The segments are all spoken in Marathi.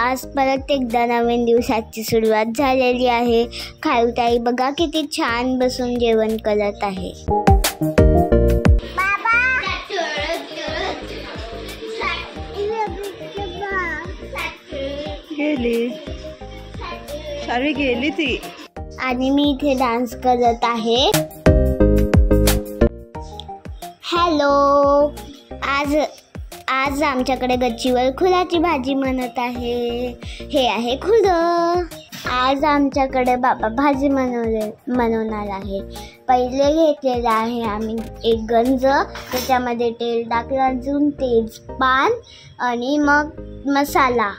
आज परत एकदा नवीन दिवसाची सुरुवात झालेली आहे. खारुताई बघा किती छान बसून जेवण करत आहे. गेली सारी गेली ती आणि मी इथे डान्स करत आहे. हॅलो, आज आमच्याकडे गच्चीवर खुराची भाजी बनत आहे. हे आहे खुर. आज आमच्याकडे बाबा भाजी बनवणार आहे. पहिले घेतलेलं आहे आम्ही एक गंज, त्याच्यामध्ये तेल टाकलं, अजून तेजपान आणि मग मसाला.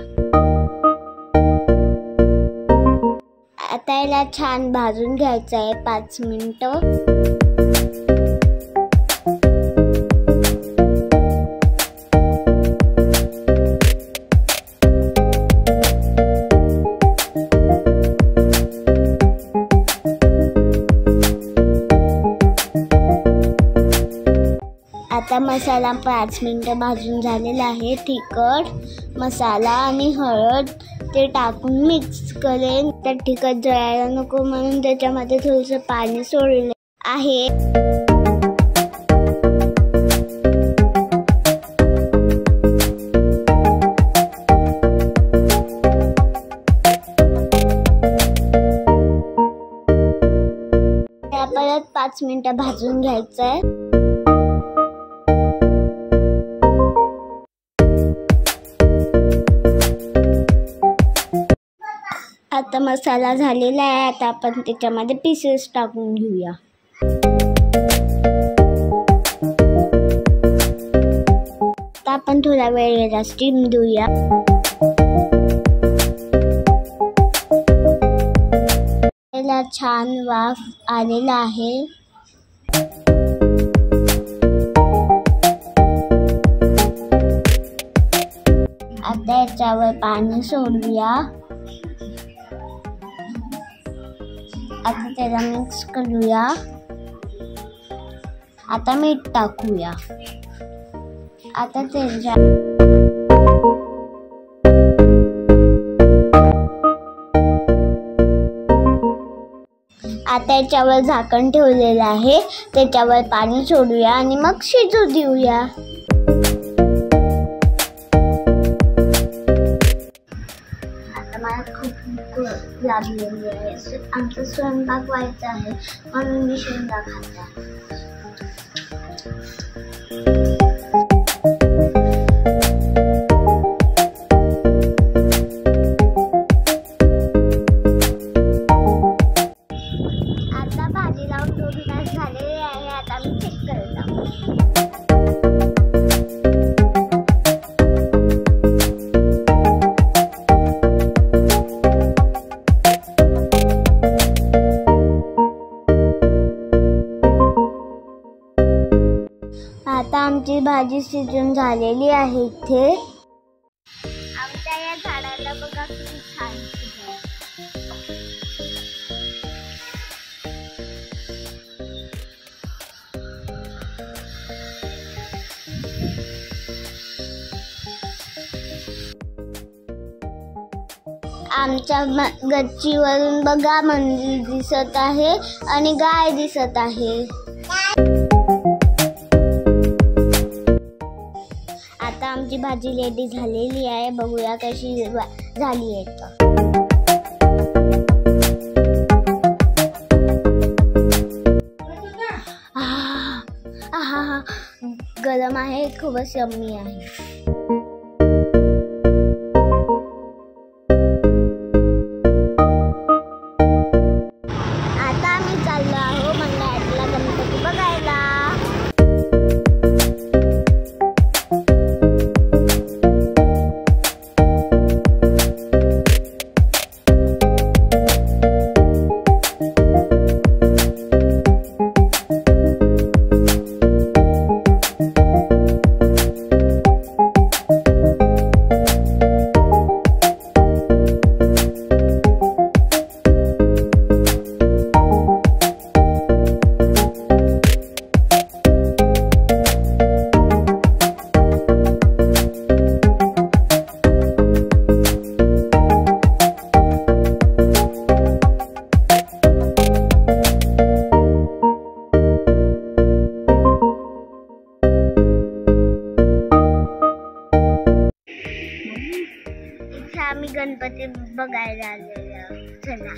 आता याला छान भाजून घ्यायचं आहे 5 मिनिटं. आता मसाला 5 मिनिटं भाजून झालेला आहे. तिखट, मसाला आणि हळद ते टाकून मिक्स करेन. तर तिखट जळायला नको म्हणून त्याच्यामध्ये थोडंसं पाणी सोडले आहे. परत 5 मिनिटं भाजून घ्यायचं आहे. आता मसाला झालेला आहे. आता आपण त्याच्यामध्ये पीसेस टाकून घेऊया. आता आपण थोडा वेळ याला स्टीम देऊया. याला छान वाफ आलेला आहे. आता याच्यावर पाणी सोडूया. आता त्याला मिक्स करूया. आता मीठ टाकूया. आता त्याच्या आता याच्यावर झाकण ठेवलेलं आहे. त्याच्यावर पाणी सोडूया आणि मग शिजू देऊया. आता मला खूप भूक लागलेली आहे. आमचा स्वयंपाक व्हायचा आहे म्हणून मी शेंगा खाते. आता भाजी लावून 2 तास झालेले आहे. आता मी चेक करत आहोत. आता आमची भाजी शिजून झालेली आहे. इथे आमच्या या झाडाला बघा किती छान फुलं. आमच्या गच्चीवरून बघा मंदिर दिसत आहे आणि गाय दिसत आहे. आता आमची भाजी रेडी झालेली आहे. बघूया कशी झाली आहे. गरम आहे, खूपच यम्मी आहे. आता आम्ही चाललो आहोत मंडळातला गणपती बघायला. गणपती बघायला आलेलो. चला.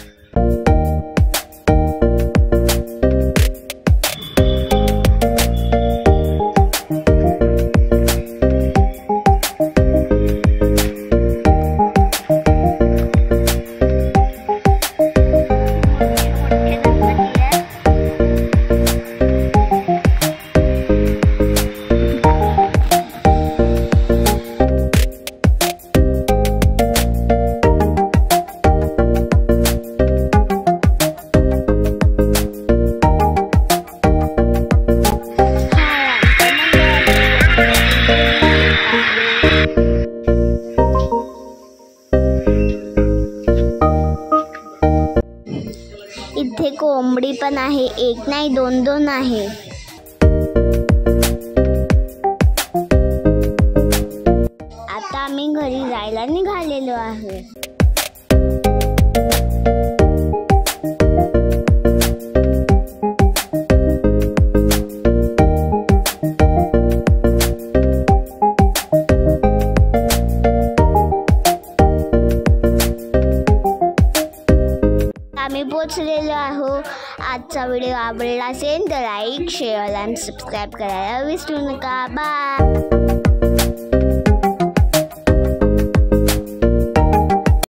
इथे कोंबडी पण आहे, एक नाही दोन दोन आहे. आता आम्ही घरी जायला निघालेलो आहे. आम्ही पोचलेलो आहोत. आजचा व्हिडिओ आवडला असेल तर लाईक, शेअर आणि सबस्क्राईब करायला विसरू नका. बाय.